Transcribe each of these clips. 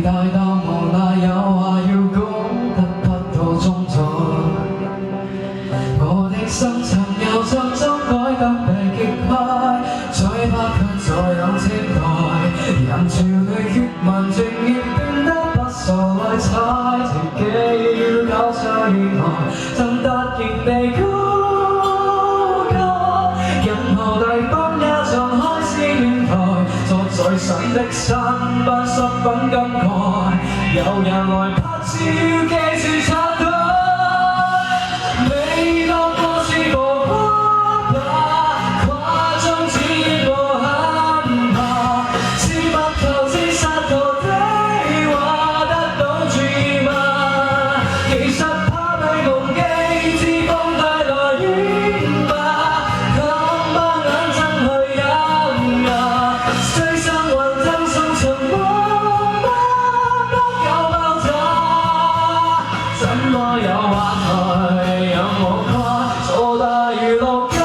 大到無奈，有話要講得不到終在。我的心曾由集中改得被擊開，嘴巴卻再有青苔，人潮裏血紋漸漸變得不傻來踩，自己要搞出意外，曾突然被高歌，任何地方也像開始戀台，坐在神的山班十分感慨，有人來拍照記住插隊，未當過是浮誇吧，誇張只因我很怕，似木頭似石頭的話得到注意嗎？其實怕被忘記，自放帶來遠吧，看把眼睜去飲呀，雖生還贈送場光吧，不夠爆炸，怎麼有話題讓我跨做大娛樂家？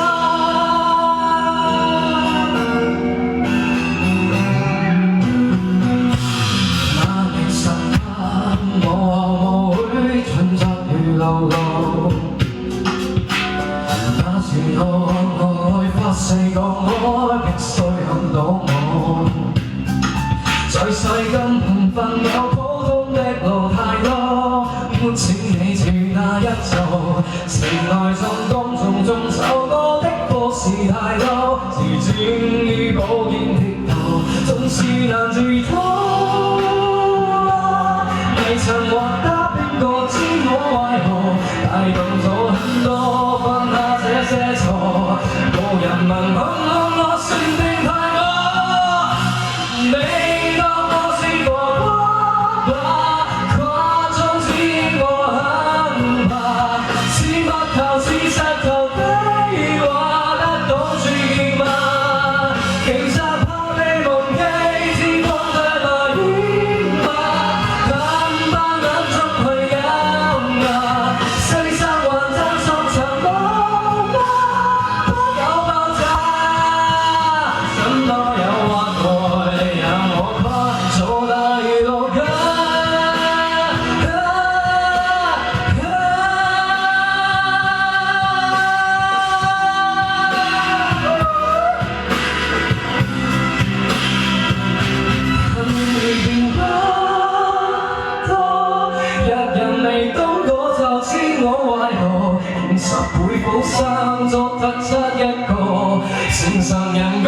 那年晨間，我和舞會盡責如流露，那時我發誓講我必須看到我，在世間貧乏有普通的路太多，沒錢你住那一座，城內眾多重重受過的課事太多，自薦於保險鐵道，總是難自拖。未曾獲得邊個知我為何大動咗很多，犯下這些錯，無人問我算定太我，你當我是浮誇吧，誇張只因我很怕，似木頭似石頭的話得到注意嗎？其實怕被忘記，自放帶來遠吧，看把眼睜去飲呀，雖生還贈送場光吧，不夠爆炸，怎麼有話題讓我跨做大娛樂家？變不多，若人未當過就知我為何，用10倍補生作突出一個，正常人。